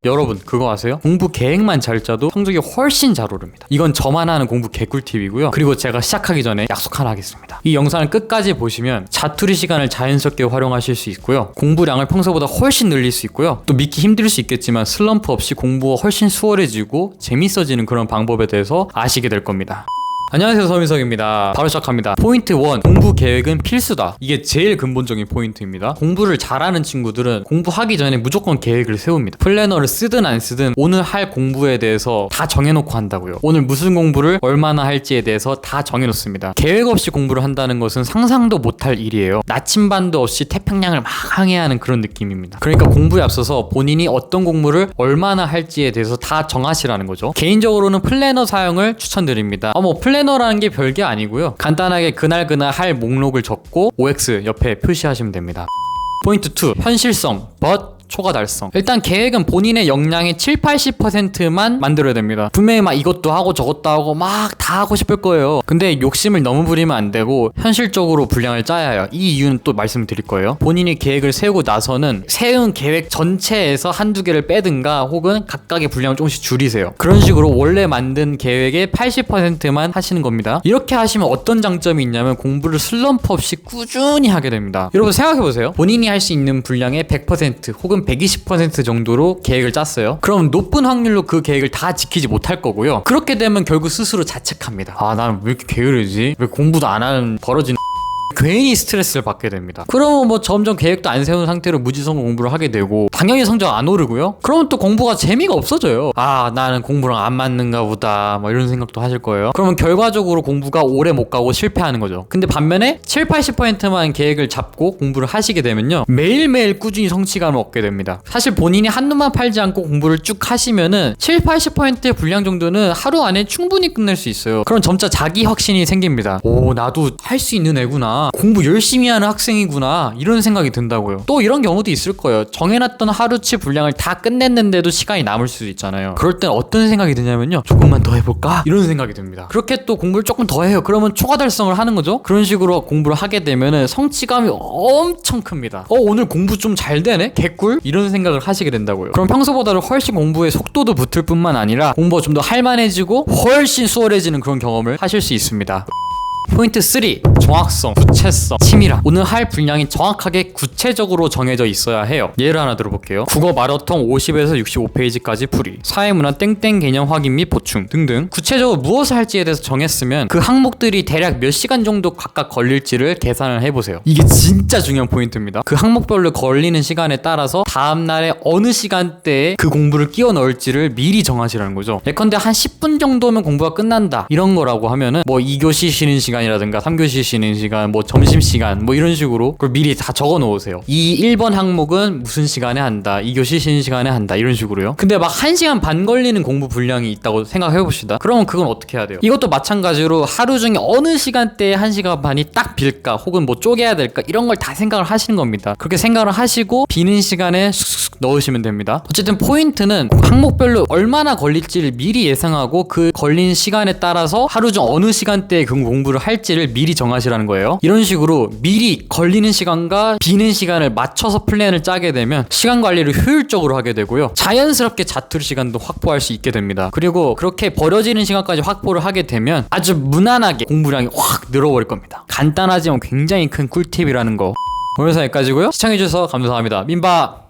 여러분 그거 아세요? 공부 계획만 잘 짜도 성적이 훨씬 잘 오릅니다. 이건 저만 하는 공부 개꿀팁이고요. 그리고 제가 시작하기 전에 약속 하나 하겠습니다. 이 영상을 끝까지 보시면 자투리 시간을 자연스럽게 활용하실 수 있고요. 공부량을 평소보다 훨씬 늘릴 수 있고요. 또 믿기 힘들 수 있겠지만 슬럼프 없이 공부가 훨씬 수월해지고 재밌어지는 그런 방법에 대해서 아시게 될 겁니다. 안녕하세요, 서민석입니다. 바로 시작합니다. 포인트 1. 공부 계획은 필수다. 이게 제일 근본적인 포인트입니다. 공부를 잘하는 친구들은 공부하기 전에 무조건 계획을 세웁니다. 플래너를 쓰든 안 쓰든 오늘 할 공부에 대해서 다 정해놓고 한다고요. 오늘 무슨 공부를 얼마나 할지에 대해서 다 정해놓습니다. 계획 없이 공부를 한다는 것은 상상도 못할 일이에요. 나침반도 없이 태평양을 막 항해하는 그런 느낌입니다. 그러니까 공부에 앞서서 본인이 어떤 공부를 얼마나 할지에 대해서 다 정하시라는 거죠. 개인적으로는 플래너 사용을 추천드립니다. 플래너라는 게 별게 아니고요. 간단하게 그날 할 목록을 적고 OX 옆에 표시하시면 됩니다. 포인트 2. 현실성, but 초과 달성. 일단 계획은 본인의 역량의 70-80%만 만들어야 됩니다. 분명히 막 이것도 하고 저것도 하고 막 다 하고 싶을 거예요. 근데 욕심을 너무 부리면 안 되고 현실적으로 분량을 짜야 해요. 이 이유는 또 말씀드릴 거예요. 본인이 계획을 세우고 나서는 세운 계획 전체에서 한두 개를 빼든가 혹은 각각의 분량을 조금씩 줄이세요. 그런 식으로 원래 만든 계획의 80%만 하시는 겁니다. 이렇게 하시면 어떤 장점이 있냐면 공부를 슬럼프 없이 꾸준히 하게 됩니다. 여러분 생각해보세요. 본인이 할 수 있는 분량의 100% 혹은 120% 정도로 계획을 짰어요. 그럼 높은 확률로 그 계획을 다 지키지 못할 거고요. 그렇게 되면 결국 스스로 자책합니다. 아, 난 왜 이렇게 게으르지? 왜 공부도 안 하는 버러진 괜히 스트레스를 받게 됩니다. 그러면 뭐 점점 계획도 안 세운 상태로 무지성 공부를 하게 되고 당연히 성적 안 오르고요. 그러면 또 공부가 재미가 없어져요. 아, 나는 공부랑 안 맞는가 보다 뭐 이런 생각도 하실 거예요. 그러면 결과적으로 공부가 오래 못 가고 실패하는 거죠. 근데 반면에 7-80%만 계획을 잡고 공부를 하시게 되면요, 매일매일 꾸준히 성취감을 얻게 됩니다. 사실 본인이 한눈만 팔지 않고 공부를 쭉 하시면은 7-80%의 분량 정도는 하루 안에 충분히 끝낼 수 있어요. 그럼 점차 자기 확신이 생깁니다. 오, 나도 할 수 있는 애구나, 공부 열심히 하는 학생이구나, 이런 생각이 든다고요. 또 이런 경우도 있을 거예요. 정해놨던 하루치 분량을 다 끝냈는데도 시간이 남을 수도 있잖아요. 그럴 땐 어떤 생각이 드냐면요, 조금만 더 해볼까? 이런 생각이 듭니다. 그렇게 또 공부를 조금 더 해요. 그러면 초과 달성을 하는 거죠. 그런 식으로 공부를 하게 되면은 성취감이 엄청 큽니다. 오늘 공부 좀 잘 되네? 개꿀? 이런 생각을 하시게 된다고요. 그럼 평소보다는 훨씬 공부에 속도도 붙을 뿐만 아니라 공부가 좀 더 할만해지고 훨씬 수월해지는 그런 경험을 하실 수 있습니다. 포인트 3. 정확성, 구체성, 치밀함. 오늘 할 분량이 정확하게 구체적으로 정해져 있어야 해요. 예를 하나 들어볼게요. 국어 마라톤 50에서 65페이지까지 풀이, 사회문화 땡땡 개념 확인 및 보충 등등 구체적으로 무엇을 할지에 대해서 정했으면 그 항목들이 대략 몇 시간 정도 각각 걸릴지를 계산을 해보세요. 이게 진짜 중요한 포인트입니다. 그 항목별로 걸리는 시간에 따라서 다음날에 어느 시간대에 그 공부를 끼워 넣을지를 미리 정하시라는 거죠. 예컨대 한 10분 정도면 공부가 끝난다 이런 거라고 하면은 뭐 2교시 쉬는 시간이라든가 3교시 쉬는 시간, 뭐 점심시간, 뭐 이런 식으로 그걸 미리 다 적어 놓으세요. 이 1번 항목은 무슨 시간에 한다, 2교시 쉬는 시간에 한다, 이런 식으로요. 근데 막 1시간 반 걸리는 공부 분량이 있다고 생각해 봅시다. 그러면 그건 어떻게 해야 돼요? 이것도 마찬가지로 하루 중에 어느 시간대에 1시간 반이 딱 빌까, 혹은 뭐 쪼개야 될까, 이런 걸 다 생각을 하시는 겁니다. 그렇게 생각을 하시고 비는 시간에 쑥쑥 넣으시면 됩니다. 어쨌든 포인트는 항목별로 얼마나 걸릴지를 미리 예상하고 그 걸린 시간에 따라서 하루 중 어느 시간대에 그 공부를 할지를 미리 정하시라는 거예요. 이런 식으로 미리 걸리는 시간과 비는 시간을 맞춰서 플랜을 짜게 되면 시간 관리를 효율적으로 하게 되고요, 자연스럽게 자투리 시간도 확보할 수 있게 됩니다. 그리고 그렇게 버려지는 시간까지 확보를 하게 되면 아주 무난하게 공부량이 확 늘어버릴 겁니다. 간단하지만 굉장히 큰 꿀팁이라는 거. 오늘 여기까지고요. 시청해주셔서 감사합니다. 민바.